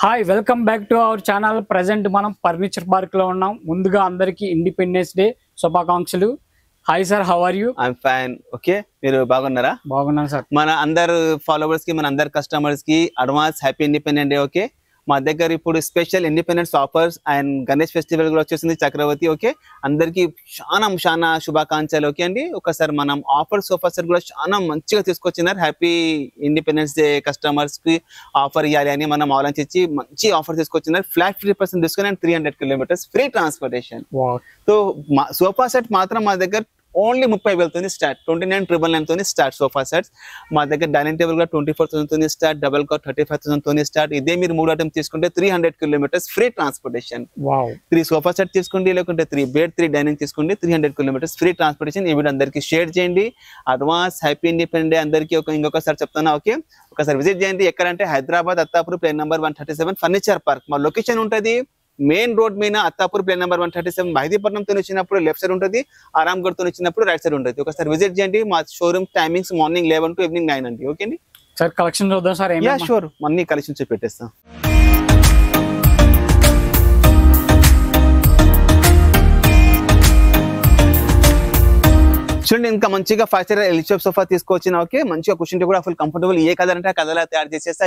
Hi welcome back to our channel. Present మనం furniture park లో ఉన్నాం. ముందుగా అందరికి ఇండిపెండెన్స్ డే శుభాకాంక్షలు. Hi sir, how are you? I'm fine. Okay, మీరు బాగున్నారా? బాగున్నాను సార్. మన అందరు ఫాలోవర్స్ కి, మన అందరు కస్టమర్స్ కి advance happy independence day. Okay, మా దగ్గర ఇప్పుడు special independence offers and Ganesh festival కూడా వచ్చేసింది, చక్రవర్తి. ఓకే, అందరికి చాలా శుభాకాంక్షలు. ఓకే అండి, ఒకసారి మనం ఆఫర్ సోఫా సెట్ కూడా చాలా మంచిగా తీసుకొచ్చినారు. హ్యాపీ ఇండిపెండెన్స్ డే కస్టమర్స్ కి ఆఫర్ ఇవ్వాలి అని మనం ఆలోచించి మంచి ఆఫర్ తీసుకొచ్చినారు. Flat 50% discount and 300 kilometres free transportation. So sofa set మాత్రం మా దగ్గర only 30,000 start, 29,999 start sofa sets. మా దగ్గర డైనింగ్ టేబుల్ కూడా 24,000 స్టార్ట్, డబల్ కాట్ 35,000 స్టార్ట్. ఇదే మీరు 3 ఐటమ్ తీసుకుంటే 300 kilometres free transportation. 3 sofa set తీసుకోండి, లేకుంటే 3 బెడ్ 3 డైనింగ్ తీసుకోండి, 300 కిలోమీటర్స్ ఫ్రీ ట్రాన్స్పోర్టేషన్. ఈ వీడియో అందరికీ షేర్ చేయండి. అడ్వాన్స్ హ్యాపీ ఇండిపెండెన్స్ డే అందరికీ. ఇంకొకసారి చెప్తున్నా, ఓకే ఒకసారి విజిట్ చేయండి. ఎక్కడంటే హైదరాబాద్ అత్తాపూర్ ప్లేన్ నెంబర్ 137 ఫర్నిచర్ పార్క్ మా లొకేషన్ ఉంటుంది. మెయిన్ రోడ్ మీద అత్తాపూర్ ప్లేన్ నెంబర్ 137 మెహదీపట్నంతో వచ్చినప్పుడు లెఫ్ట్ సైడ్ ఉంటుంది, ఆరాంగఢ్ తో వచ్చినప్పుడు రైట్ సైడ్ ఉంటుంది. ఒకసారి విజిట్ చేయండి. మా showroom timings morning 11 to evening 9 అండి. ఓకే అండి సార్, కలెక్షన్ చూద్దాం సార్. షూర్, అన్ని కలెక్షన్స్ పెట్టేస్తాం. చూడండి, ఇంకా మంచిగా 5 స్టార్ ఎల్ షేప్ సోఫా తీసుకొచ్చిన. ఓకే, మంచిగా కూర్చుంటే కూడా ఫుల్ కంఫర్టబుల్. ఏ కలర్ అంటే ఆ కలర్ తయారు చేసేస్తా.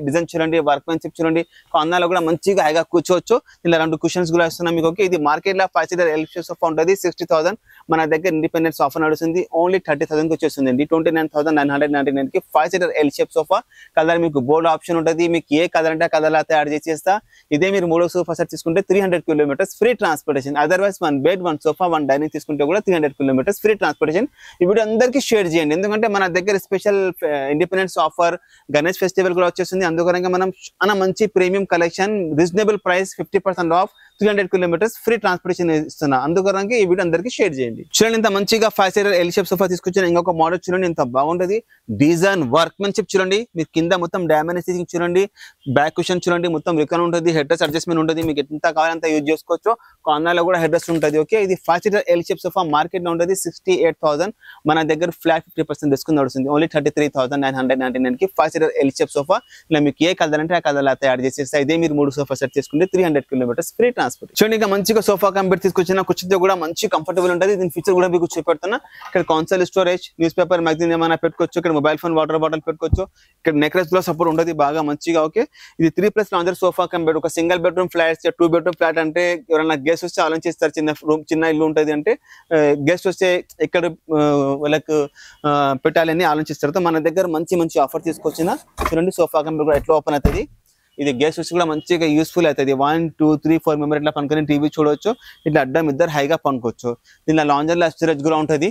డిజైన్ చూడండి, వర్క్మెన్షిప్ చూడండి, కాందాలో కూడా మంచిగా హైగా కూర్చోవచ్చు. ఇలా 2 కుషన్స్ కూడా ఇస్తున్నాం మీకు. ఓకే, ఇది మార్కెట్ లో 5 స్టార్ ఎల్ షేప్ సోఫా ఉంటుంది 60,000. మన దగ్గర ఇండిపెండెన్స్ ఆఫర్ నడుస్తుంది, ఓన్లీ 30,000 కి వచ్చేస్తుంది. 29,999 కి 5 star L shape sofa. Colour మీకు బోల్డ్ ఆప్షన్ ఉంటుంది. మీకు ఏ కలర్ అంటే ఆ కలర్ తయారు చేసేస్తా. ఇదే మీరు 3 సోఫా సెట్ తీసుకుంటే 300 kilometres free transportation. Otherwise 1 bed 1 sofa 1 dining తీసుకుంటే కూడా 300 కిలోమీటర్స్ ఫ్రీ ట్రాన్స్పోర్టేషన్. ఈ వీడియో అందరికీ షేర్ చేయండి, ఎందుకంటే మన దగ్గర special independence offer Ganesh festival కూడా వచ్చేస్తుంది. అందుకని మనం చాలా మంచి premium collection, reasonable price, 50% of, 300 kilometres free transportation ఇస్తున్నా. అందుకని ఈ వీడియో అందరికీ షేర్ చేయండి. చూడండి, ఇంత మంచిగా 5 స్టార్ ఎల్ షేప్ సోఫా తీసుకొచ్చిన. ఇంకొక మోడల్ చూడండి, ఇంత బాగుంటది. డిజైన్ వర్క్మెన్షిప్ చూడండి, మీకు కింద మొత్తం డైమండ్ స్టిచింగ్ చూడండి, బ్యాక్ కుషన్ చూడండి, మొత్తం రికాన్ ఉంటుంది, హెడ్ రెస్ట్ అడ్జస్ట్మెంట్ ఉంటుంది. మీకు ఎంత కావాలంత యూజ్ చేసుకోవచ్చు. కార్నర్లో కూడా హెడ్ రెస్ట్ ఉంటుంది. ఓకే, ఇది 5 star L shape sofa market లో ఉంటుంది 68,000. మన దగ్గర ఫ్లాట్ 50% డిస్కౌంట్ నడుస్తుంది, ఓన్లీ 33,999 కి 5 స్టార్ ఎల్ షేప్ సోఫా. ఇలా మీకు ఏ కలర్ అంటే ఆ కలర్ తయారు చేసేస్తా. ఇదే మీరు 3 సోఫా సెట్ చేసుకుంటే 300 కిలోమీటర్స్ ఫ్రీ ట్రాన్స్పోర్ట్. చూడండి, ఇంకా మంచిగా సోఫా కంపెనీ తీసుకొచ్చిన. కూర్చుంటే కూడా మంచి కంఫర్టబుల్ ఉంటుంది. దీని ఫీచర్ కూడా మీకు చూపెడుతున్నా. ఇక్కడ console storage, news paper, magazine ఏమైనా పెట్టుకోవచ్చు. ఇక్కడ మొబైల్ ఫోన్, వాటర్ బాటిల్ పెట్టుకోవచ్చు. ఇక్కడ నెక్ రెస్ట్ లో సపోర్ట్ ఉంటుంది బాగా మంచిగా. ఓకే, ఇది 3+ లాంజర్ సోఫా కంపెనీ. ఒక single bedroom flat, 2 bedroom flat అంటే ఎవరైనా గెస్ట్ వస్తే ఆలోచిస్తారు. చిన్న రూమ్, చిన్న ఇల్లు ఉంటుంది అంటే గెస్ట్ వస్తే ఎక్కడ వాళ్ళకు పెట్టాలని ఆలోచిస్తారు. మన దగ్గర మంచి ఆఫర్ తీసుకొచ్చిన. చూడండి, సోఫా కంపెనీ కూడా ఎట్లా ఓపెన్ అవుతుంది. ఇది గెస్ట్ వచ్చి కూడా మంచిగా యూస్ఫుల్ అవుతుంది. 1 2 3 4 మెంబర్ ఇట్లా పనుకొని టీవీ చూడవచ్చు. ఇట్లా అడ్డం ఇద్దరు హైగా పనుకోవచ్చు. దీనిలో లాంజర్లో స్టోరేజ్ కూడా ఉంటుంది.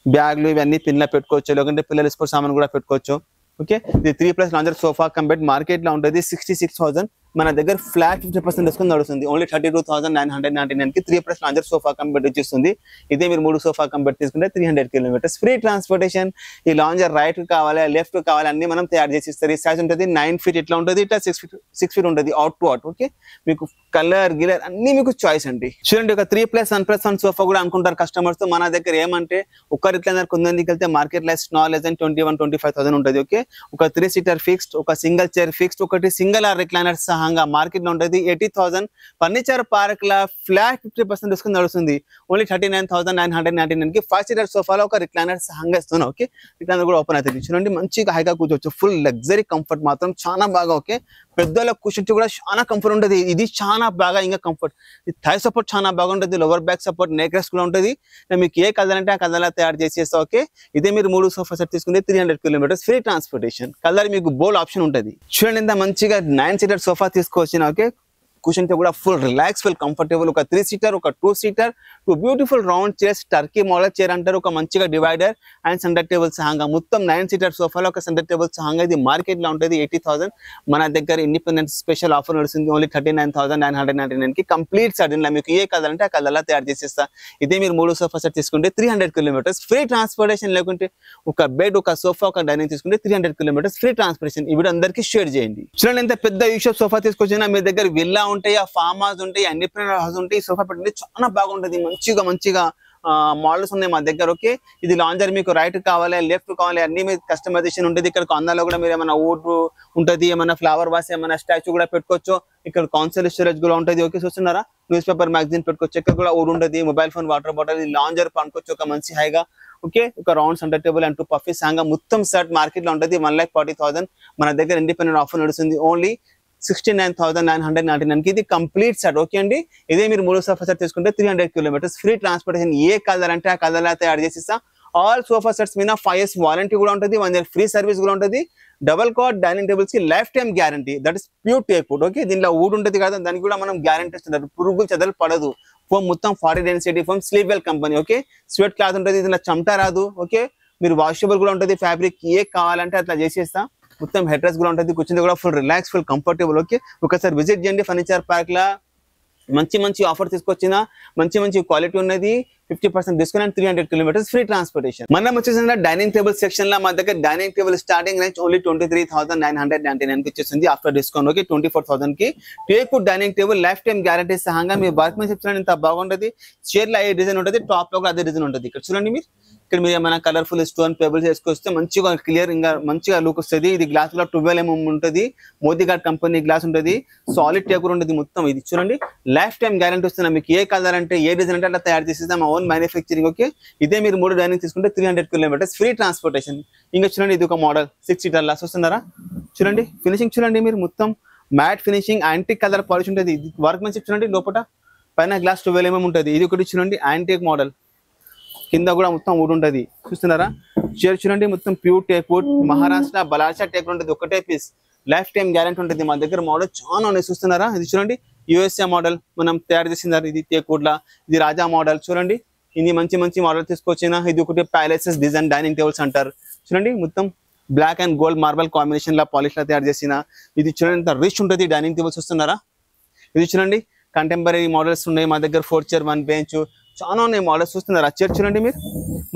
బ్యాగ్లు ఇవన్నీ పిల్లలు పెట్టుకోవచ్చు, లేకుంటే పిల్లల స్పోర్ట్స్ సామాన్ కూడా పెట్టుకోవచ్చు. ఓకే, ఇది 3+ లాంజర్ సోఫా కంపెనీ మార్కెట్ లో ఉంటుంది 66,000. మన దగ్గర ఫ్లాట్ 50% డిస్కౌంట్ నడుస్తుంది, ఓన్లీ 32,999 కి 3+ లాంజర్ సోఫా కంపెనీ వచ్చేస్తుంది. ఇదే మీరు 3 సోఫా కంపెనీ తీసుకుంటే 300 కిలోమీటర్స్ ఫ్రీ ట్రాన్స్పోర్టేషన్. ఈ లాంజర్ రైట్ కావాలి, లెఫ్ట్ కావాలి, అన్ని మనం తయారు చేసి ఇస్తారు. ఈ సైజ్ ఉంటుంది 9 ఫీట్ ఇట్లా ఉంటుంది, ఇట్లా 6 ఫీట్ ఉంటుంది, అవుట్ టు అవుట్. ఓకే, మీకు కలర్ గిలర్ అన్ని మీకు చాయిస్ అండి. చూడండి, ఒక 3+1+1 సోఫా కూడా అనుకుంటారు కస్టమర్స్. మన దగ్గర ఏమంటే ఒక రిక్లైనర్ కొందరికి వెళ్తే market less not less than 21,000-25,000 ఉంటుంది. ఓకే, ఒక 3 సీటర్ ఫిక్స్డ్, ఒక సింగిల్ చైర్ ఫిక్స్డ్, ఒకటి సింగిల్ ఆర్ రిక్లైనర్ సహంగా మార్కెట్ లో ఉంటుంది 80,000. ఫర్నిచర్ పార్క్ లా ఫ్లాట్ 50% డిస్కౌంట్ నడుస్తుంది, ఓన్లీ 39,999 కి 5 సీటర్ సోఫాలో ఒక రిక్లైనర్ సహంగా ఇస్తున్నాం. ఓకే, రిక్లైనర్ కూడా ఓపెన్ అవుతుంది. చూడండి, మంచిగా హైగా కూర్చోవచ్చు. ఫుల్ లగ్జరీ కంఫర్ట్ మాత్రం చాలా బాగా. ఓకే, పెద్దల కూర్చొచ్చి కూడా చాలా కంఫర్ట్ ఉంటుంది. ఇది చాలా బాగా ఇంకా కంఫర్ట్. థై సపోర్ట్ చాలా బాగుంటుంది, lower back support, neck rest కూడా ఉంటుంది. మీకు ఏ కలర్ అంటే ఆ కలర్ తయారు చేసేస్తా. ఓకే, ఇదే మీరు 3 సోఫా సెట్ తీసుకుంటే 300 కిలోమీటర్స్ ఫ్రీ ట్రాన్స్పోర్టేషన్. కలర్ మీకు బోల్డ్ ఆప్షన్ ఉంటుంది. చూడండి, ఇంత మంచిగా 9 సీటర్ సోఫా తీసుకోవచ్చు. ఓకే, కూర్చుంటే కూడా ఫుల్ రిలాక్స్, ఫుల్ కంఫర్టబుల్. ఒక 3 సీటర్, ఒక 2 seater, 2 beautiful round chairs, Turkey model chair అంటారు. ఒక మంచిగా డివైడర్ అండ్ సెంటర్ టేబుల్ సహంగా మొత్తం 9 సీటర్ సోఫాలో ఒక సెంటర్ టేబుల్ సహంగా. ఇది మార్కెట్ లో ఉంటుంది 80,000. మన దగ్గర ఇండిపెండెన్స్ స్పెషల్ ఆఫర్ నడుస్తుంది, ఓన్లీ 39,999 కి కంప్లీట్ సెట్. ఇలా మీకు ఏ కలర్ అంటే ఆ కలర్ తయారు చేసేస్తా. ఇదే మీరు 3 సోఫా సెట్ తీసుకుంటే 300 కిలోమీటర్స్ ఫ్రీ ట్రాన్స్పోర్టేషన్. లేకుంటే ఒక బెడ్, ఒక సోఫా, ఒక డైనింగ్ తీసుకుంటే 300 కిలోమీటర్స్ ఫ్రీ ట్రాన్స్పోర్టేషన్. ఈ వీడియో అందరికీ షేర్ చేయండి. చూడండి, ఎంత పెద్ద యూషప్ సోఫా తీసుకొచ్చినా మీ దగ్గర విల్లా ఉంటాయి, ఆ ఫార్మ్ హౌస్ ఉంటాయి, ఇండిపెండెంట్ హౌస్ ఉంటాయి. సోఫా పెట్టింది చాలా బాగుంటుంది. మంచిగా మోడల్స్ ఉన్నాయి మా దగ్గర. ఓకే, ఇది లాంజర్ మీకు రైట్ కావాలి, లెఫ్ట్ కావాలి, అన్ని మీకు కస్టమైజేషన్ ఉంటుంది. ఇక్కడ కొందాలో కూడా మీరు ఏమైనా వుడ్ ఉంటుంది, ఏమైనా ఫ్లవర్ వాస్, ఏమైనా స్టాచ్యూ కూడా పెట్టుకోవచ్చు. ఇక్కడ కాన్సల్ స్టోరేజ్ కూడా ఉంటుంది. ఓకే, చూస్తున్నారా, న్యూస్ పేపర్ మ్యాగజైన్ పెట్టుకోవచ్చు. ఇక్కడ కూడా వుడ్ ఉంటుంది, mobile phone, water bottle, lounger పనుకోవచ్చు ఒక మంచి హైగా. ఓకే, ఒక round centre table and 2 puffies సాంగా మొత్తం సెట్ మార్కెట్ లో ఉంటుంది 1,40,000. మన దగ్గర ఇండిపెండెంట్ ఆఫర్ నడుస్తుంది ఓన్లీ 69,999 కి. ఇది కంప్లీట్ సెట్. ఓకే అండి, ఇదే మీరు 3 సోఫా సెట్ తీసుకుంటే 300 కిలోమీటర్స్ ఫ్రీ ట్రాన్స్పోర్టేషన్. ఏ కలర్ అంటే ఆ కలర్ అయితే యాడ్ చేసిస్తా. ఆల్ సోఫా సెట్స్ మీద 5 years వారంటీ కూడా ఉంటుంది, 1 year ఫ్రీ సర్వీస్ కూడా ఉంటుంది. డబల్ కాట్ డైనింగ్ టేబుల్స్ కి life time guarantee, that is pure teak would. Okay, దీనిలో వుడ్ ఉంటుంది కదా, దానికి కూడా మనం గ్యారంటీ ఇస్తున్నారు, పురుగులు చెదలు పడదు. ఫోమ్ మొత్తం 40 density foam, sleep well company. Okay, sweat cloth ఉంటుంది, దీనిలో చెమట రాదు. ఓకే, మీరు వాషబుల్ కూడా ఉంటుంది, ఫ్యాబ్రిక్ ఏ కావాలంటే అట్లా చేసేస్తా. మొత్తం హెడ్ రెస్ట్ కూడా ఉంటుంది, కూర్చుంది కూడా full relax, full comfortable. Okay, ఒకసారి విజిట్ చేయండి ఫర్నిచర్ పార్క్ లా. మంచి ఆఫర్ తీసుకొచ్చిన, మంచి క్వాలిటీ ఉన్నది, 50% discount and 300 kilometres free transportation. మనం వచ్చేసి డైనింగ్ టేబుల్ సెక్షన్ లో మా దగ్గర dining table starting range only 23,999 కి వచ్చేసింది ఆఫ్టర్ డిస్కౌంట్. ఓకే, 24,000 కి teak wood dining table life time guarantee సహంగా మీ వర్క్మెన్షిప్ ఇంత బాగుంటుంది. చైర్ లో ఏ డిజైన్ ఉంటుంది, టాప్ లో కూడా అదే డిజైన్ ఉంటుంది. ఇక్కడ చూడండి మీరు, ఇక్కడ మీరు ఏమైనా కలర్ఫుల్ స్టోన్ పేబుల్స్ వేసుకొస్తే మంచిగా క్లియర్ ఇంకా మంచిగా లుక్ వస్తుంది. ఇది గ్లాస్ లో 12 mm ఉంటుంది, మోదీఘాట్ కంపెనీ గ్లాస్ ఉంటుంది, సాలిడ్ టేక్ ఉంటుంది మొత్తం. ఇది చూడండి, లైఫ్ టైమ్ గ్యారంటీ వస్తున్నా. మీకు ఏ కలర్ అంటే ఏ డిజైన్ అంటే అట్లా తయారు చేసేది మా ఓన్ మ్యానుఫ్యాక్చరింగ్. ఓకే, ఇదే మీరు 3 డైనింగ్ తీసుకుంటే 300 కిలోమీటర్స్ ఫ్రీ ట్రాన్స్పోర్టేషన్. ఇంకా చూడండి, ఇది ఒక మోడల్ 6 seater లా చూస్తున్నారా. చూడండి ఫినిషింగ్, చూడండి మీరు, మొత్తం matte finishing, antique colour polish ఉంటుంది. వర్క్మెన్షిప్ చూడండి, లోపల పైన గ్లాస్ 12 mm ఉంటుంది. ఇది ఒకటి చూడండి, యాంటిక్ మోడల్, కింద కూడా మొత్తం వుడ్ ఉంటుంది. చూస్తున్నారా, చైర్ చూడండి, మొత్తం pure teak wood, Maharashtra Ballarsha teak ఉంటుంది. ఒకటే పీస్, లైఫ్ టైమ్ గ్యారంటీ ఉంటుంది. మా దగ్గర మోడల్ చాలా ఉన్నాయి. చూస్తున్నారా, ఇది చూడండి, USA మోడల్ మనం తయారు చేసినారు. ఇది టేక్ వుడ్ లా, ఇది రాజా మోడల్. చూడండి, ఇది మంచి మోడల్ తీసుకొచ్చిన. ఇది ఒకటి ప్యాలెసెస్ డిజైన్ డైనింగ్ టేబుల్స్ అంటారు. చూడండి, మొత్తం black and gold marble combination లా పాలిష్ లా తయారు చేసిన. ఇది చూడండి, ఎంత రిచ్ ఉంటుంది డైనింగ్ టేబుల్స్. చూస్తున్నారా, ఇది చూడండి, కంటెంపరీ మోడల్స్ ఉన్నాయి మా దగ్గర. 4 chair 1 bench చాలా ఉన్నాయి మోడల్స్. చూస్తున్నారా, చైర్ చూడండి మీరు,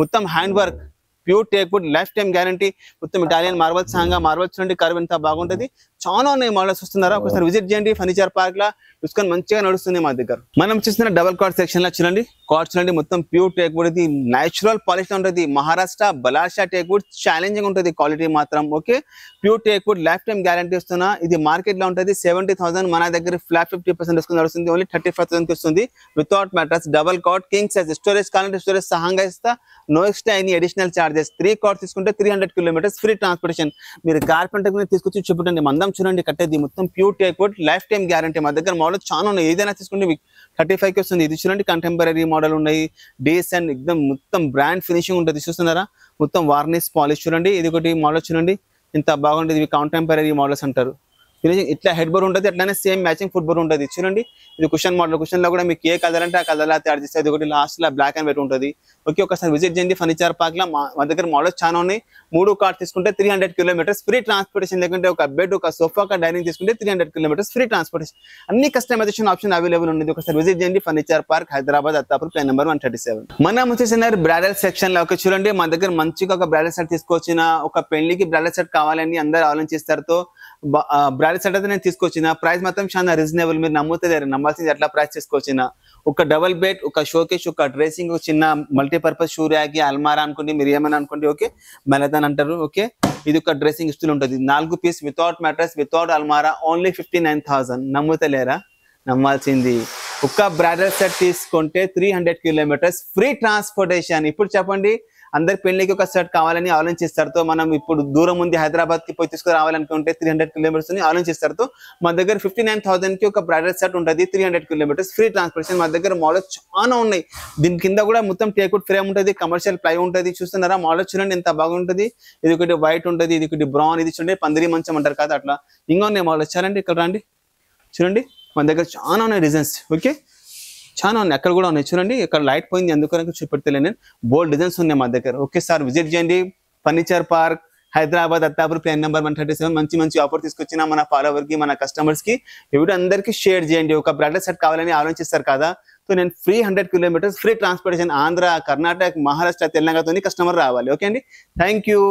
మొత్తం hand work, pure teak wood, life time guarantee, మొత్తం ఇటాలియన్ మార్బల్స్ సాంగా. మార్బల్స్ చూడండి, కర్వ్ ఎంత బాగుంటుంది. చాలా ఉన్నాయి మోడల్స్. వస్తున్నారా, ఒకసారి విజిట్ చేయండి ఫర్నిచర్ పార్క్ లా. డిస్కౌంట్ మంచిగా నడుస్తుంది మా దగ్గర. మనం చూస్తున్న డబల్ కార్డ్ సెక్షన్ లో చూడండి, కార్డ్ చూడండి, మొత్తం ప్యూర్ టేక్ వుడ్. ఇది నేచురల్ పాలిష్ ఉంటుంది, Maharashtra Ballarsha teak wood, challenging ఉంటుంది క్వాలిటీ మాత్రం. Okay, pure teak wood, life time guarantee వస్తున్నా. ఇది మార్కెట్ లో ఉంటుంది 70,000, మన దగ్గర ఫ్లాట్ 50% డిస్కౌంట్ నడుస్తుంది, ఓన్లీ 35,000 కి వస్తుంది. Without mattress, double cot, king size, storage కావాలంటే స్టోరేజ్ సహంగా ఇస్తా. No extra any additional charges. 3 cot తీసుకుంటే 300 కిలోమీటర్స్ ఫ్రీ ట్రాన్స్పోర్టేషన్. మీరు కార్పెంటర్ తీసుకొచ్చి చూపండి, మందం చూడండి కట్టేది, మొత్తం pure teak wood, life time guarantee. మా దగ్గర మోడల్ చాలా ఉన్నాయి, ఏదైనా తీసుకుంటే మీకు 35 కి వస్తుంది. ఇది చూడండి, కంటెంపరీ మోడల్ ఉన్నాయి, డేస్ అండ్ ఎక్దమ్ మొత్తం బ్రాండ్ ఫినిషింగ్ ఉంటుంది. చూస్తున్నారా, మొత్తం వార్నిష్ పాలిష్ చూడండి. ఇది ఒకటి మోడల్ చూడండి, ఎంత బాగుంటుంది. ఇవి కాంటెంపరీ మోడల్స్ అంటారు. ఫినిషింగ్ ఇట్లా హెడ్ బోర్ ఉంటుంది, అట్లానే సేమ్ మ్యాచింగ్ ఫుట్ బోర్ ఉంటుంది. చూడండి, ఇది కుషన్ మోడల్. కుషన్ లో కూడా మీకు ఏ కలర్ అంటే ఆ కలర్ లా తయారు చేస్తే. అది ఒకటి లాస్ట్ లా బ్లాక్ అండ్ వైట్ ఉంటుంది. ఓకే, ఒకసారి విజిట్ చేయండి ఫర్నిచర్ పార్క్ లా. మా దగ్గర మోడల్స్ చాలా ఉన్నాయి. 3 కార్డ్ తీసుకుంటే 300 కిలోమీటర్స్ ఫ్రీ ట్రాన్స్పోర్టేషన్. లేకుంటే ఒక బెడ్, ఒక సోఫా, ఒక డైనింగ్ తీసుకుంటే 300 కిలోమీటర్స్ ఫ్రీ ట్రాన్స్పోర్టేషన్. అన్ని కస్టమైజేషన్ ఆప్షన్ అవైలబుల్ ఉంది. ఒకసారి విజిట్ చేయండి furniture park, Hyderabad, Attapur, plan number 137. మనం వచ్చేసినారు బ్రైడల్ సెక్షన్ లో. ఓకే, చూడండి, మా దగ్గర మంచిగా ఒక బ్రైడల్ సెట్ తీసుకొచ్చిన. ఒక పెళ్లికి బ్రైడల్ సెట్ కావాలని అందరు ఆలోచిస్తారు. బ్రైడల్ సెట్ అయితే నేను తీసుకొచ్చిన. ప్రైస్ మాత్రం చాలా రీజనబుల్, మీరు నమ్మాల్సింది ఎట్లా ప్రైస్ తీసుకొచ్చిన. ఒక డబుల్ బెడ్, ఒక షోకేస్, ఒక డ్రెస్సింగ్, ఒక చిన్న మల్టీపర్పస్ షూ ర్యాక్, అల్మారా అనుకోండి, మీరు ఏమైనా అనుకోండి. ఓకే, మెలథాన్ అంటారు. ఓకే, ఇది ఒక డ్రెస్సింగ్ స్టూల్ ఉంటుంది, 4 పీస్, వితౌట్ మ్యాట్రస్, వితౌట్ అల్మారా, ఓన్లీ 59,000. నమ్ముతలేరా? నమ్మాల్సింది. ఒక బ్రైడల్ సెట్ తీసుకుంటే 300 కిలోమీటర్స్ ఫ్రీ ట్రాన్స్పోర్టేషన్. ఇప్పుడు చెప్పండి, అందరి పెళ్లికి ఒక సెట్ కావాలని ఆలోచిస్తారు. మనం ఇప్పుడు దూరం ఉంది, హైదరాబాద్ కి పోయి తీసుకురావాలనుకుంటే 300 కిలోమీటర్స్ అని ఆలోచిస్తారు. మా దగ్గర 59,000 కి ఒక బ్రైడల్ సెట్ ఉంటుంది, 300 కిలోమీటర్స్ ఫ్రీ ట్రాన్స్పోర్టేషన్. మా దగ్గర మోడల్స్ చాలా ఉన్నాయి. దీని కింద కూడా మొత్తం టేక్వుడ్ ఫ్రేమ్ ఉంటుంది, కమర్షియల్ ప్లై ఉంటుంది. చూస్తున్నారా, మోడల్ చూడండి ఎంత బాగుంటుంది. ఇది ఒకటి వైట్ ఉంటుంది, ఇది ఒకటి బ్రౌన్, ఇది చూడండి పందిరి మంచం అంటారు కదా అట్లా. ఇంకా ఉన్నాయి మోడల్స్. చూడండి, ఇక్కడ రండి, చూడండి, మన దగ్గర చాలా ఉన్నాయి డిజైన్స్. ఓకే, చాలా ఉన్నాయి, అక్కడ కూడా ఉన్నాయి. చూడండి, ఇక్కడ లైట్ పోయింది అందుకని చూపెడతలే నేను. బోల్డ్ డిజైన్స్ ఉన్నాయి మా దగ్గర. ఓకే సార్, విజిట్ చేయండి furniture park, Hyderabad, Attapur, plan number 137. మంచి ఆఫర్ తీసుకొచ్చిన మన ఫాలోవర్ కి, మన కస్టమర్స్ కి, వీడియో అందరికీ షేర్ చేయండి. ఒక బ్రైడల్ సెట్ కావాలని ఆలోచిస్తారు కదా, సో నేను free 100 kilometres free transportation, Andhra, Karnataka, Maharashtra, తెలంగాణతో కస్టమర్ రావాలి. ఓకే అండి, థ్యాంక్ యూ.